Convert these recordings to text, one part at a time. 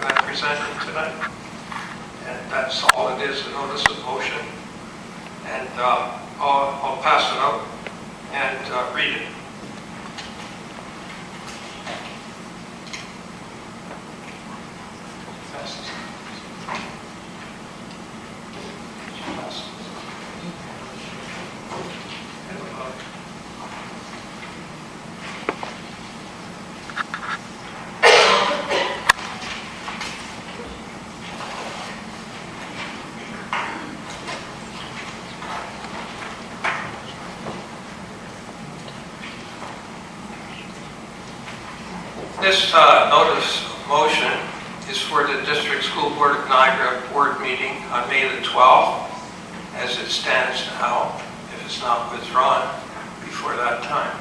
that I'm presenting tonight. And that's all it is, a notice of motion. And I'll pass it out and read it. This notice of motion is for the District School Board of Niagara Board meeting on May the 12th, as it stands now, if it's not withdrawn before that time.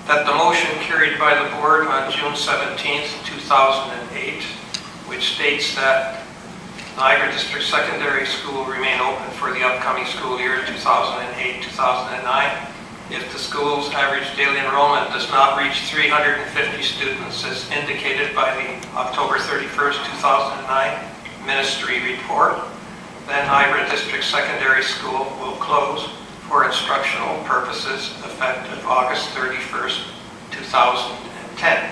That the motion carried by the board on June 17th, 2008, which states that Niagara District Secondary School remain open for the upcoming school year 2008-2009 if the school's average daily enrollment does not reach 350 students as indicated by the October 31st, 2009 ministry report, then Niagara District Secondary School will close for instructional purposes effective August 31st, 2010.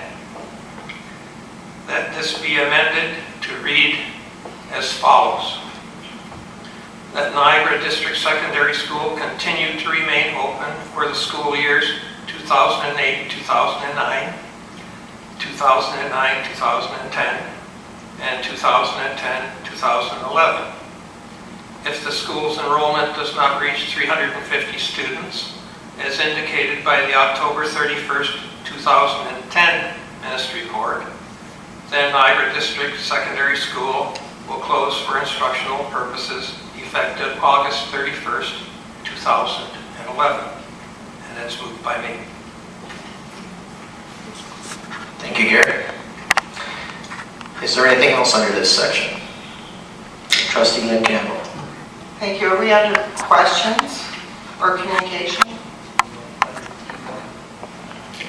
That this be amended to read as follows. That Niagara District Secondary School continue to remain open for the school years 2008-2009, 2009-2010, and 2010-2011. If the school's enrollment does not reach 350 students, as indicated by the October 31st, 2010 ministry report, then Niagara District Secondary School will close for instructional purposes effective August 31st, 2011. And that's moved by me. Thank you, Gary. Is there anything else under this section? Trustee Lynn Campbell. Thank you. Are we under questions or communication?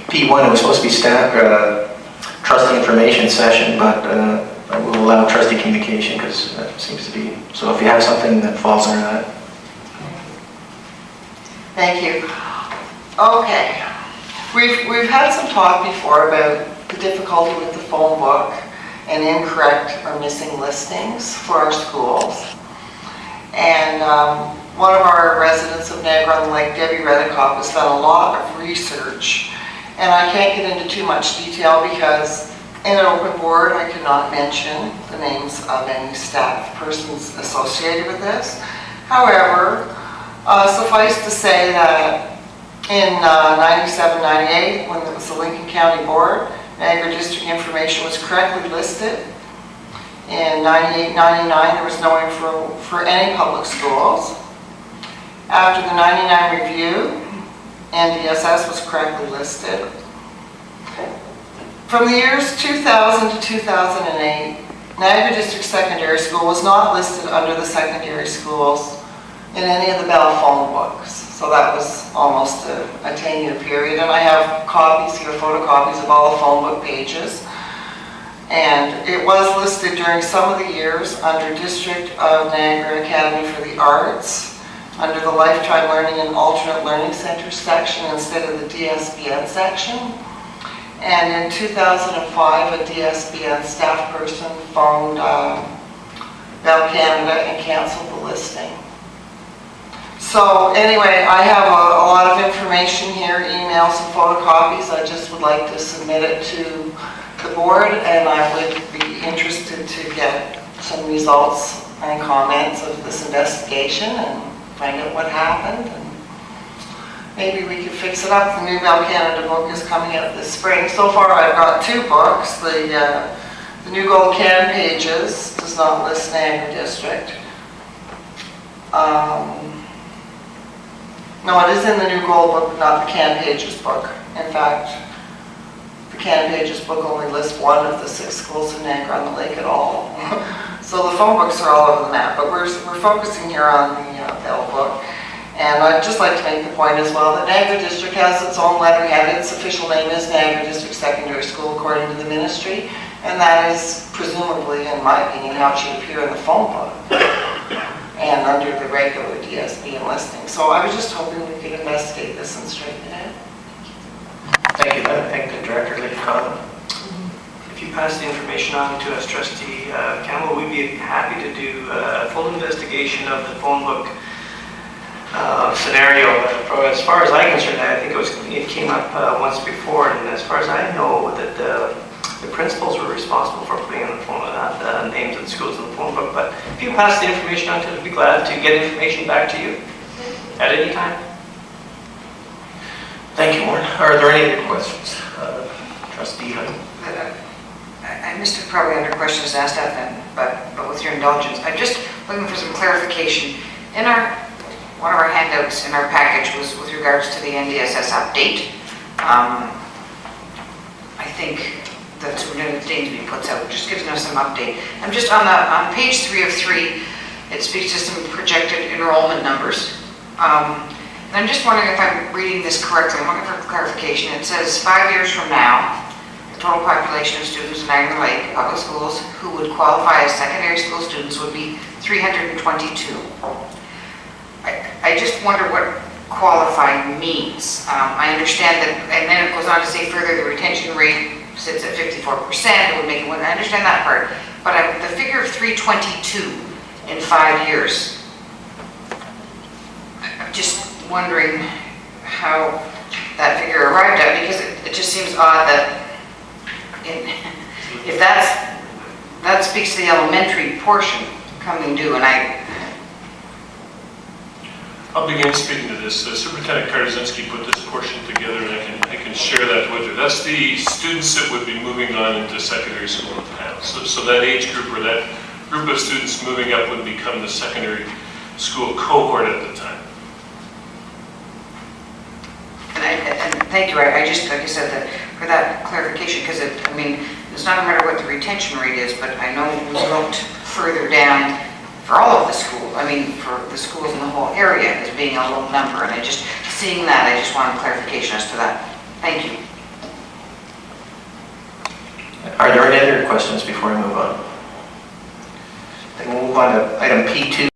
P1, it was supposed to be staff trustee information session, but we'll allow trustee communication because that seems to be, so if you have something that falls under that. Thank you. Okay. We've had some talk before about the difficulty with the phone book and incorrect or missing listings for our schools. And one of our residents of Niagara-on-the-Lake, Debbie Redikoff, has done a lot of research. And I can't get into too much detail because in an open board I cannot mention the names of any staff persons associated with this. However, suffice to say that in 97-98, when it was the Lincoln County Board, Niagara District information was correctly listed. In 98-99, there was no info for any public schools. After the 99 review, NDSS was correctly listed. From the years 2000 to 2008, Niagara District Secondary School was not listed under the secondary schools in any of the Bell phone books. So that was almost a 10-year period. And I have copies here, photocopies of all the phone book pages. And it was listed during some of the years under District of Niagara Academy for the Arts, under the Lifetime Learning and Alternate Learning Center section instead of the DSBN section. And in 2005, a DSBN staff person phoned Bell Canada and canceled the listing. So anyway, I have a lot of information here, emails and photocopies. I just would like to submit it to the board, and I would be interested to get some results and comments of this investigation and find out what happened, and maybe we could fix it up. The new Bell Canada book is coming out this spring. So far I've got two books. The New Gold Can Pages does not list Niagara District. No, it is in the New Gold book, not the Can Pages book. In fact, the Can Pages book only lists one of the 6 schools in Niagara-on-the-Lake at all. So the phone books are all over the map, but we're focusing here on the Bell book. And I'd just like to make the point as well that Niagara District has its own letterhead. Its official name is Niagara District Secondary School according to the ministry, and that is presumably, in my opinion, how it should appear in the phone book and under the regular DSBN listing. So I was just hoping we could investigate this and straighten it out. Thank you, Ben. I think the director would like to comment. If you pass the information on to us, Trustee Campbell, we'd be happy to do a full investigation of the phone book scenario. As far as I'm concerned, I think it came up once before, and as far as I know, that the principals were responsible for putting in the phone names of the schools in the phone book. But if you pass the information on to us, I'd be glad to get information back to you at any time. Thank you, Warren. Are there any other questions? Trustee Hunt. I missed it probably under questions asked at then, but with your indulgence, I'm just looking for some clarification. In one of our handouts in our package was with regards to the NDSS update. I think that Superintendent Danesby puts out, just gives us some update. I'm just on page 3 of 3, it speaks to some projected enrollment numbers. And I'm just wondering if I'm reading this correctly. I'm looking for clarification. It says 5 years from now, the total population of students in Niagara Lake Public Schools who would qualify as secondary school students would be 322. I just wonder what qualifying means. I understand that, and then it goes on to say further the retention rate sits at 54%, it would make it, I understand that part, but the figure of 322 in 5 years, I'm just wondering how that figure arrived at, because it just seems odd that if that speaks to the elementary portion coming due, and I'll begin speaking to this. Superintendent Kardazinski put this portion together, and I can share that with you. That's the students that would be moving on into secondary school in town. So that age group or that group of students moving up would become the secondary school cohort at the time. And thank you. I just, like I said, for that clarification, because it's not a matter what the retention rate is, but I know it was looked further down for all of the schools, for the schools in the whole area as being a low number, and seeing that, I just wanted clarification as to that. Thank you. Are there any other questions before we move on? Then we'll move on to item P2,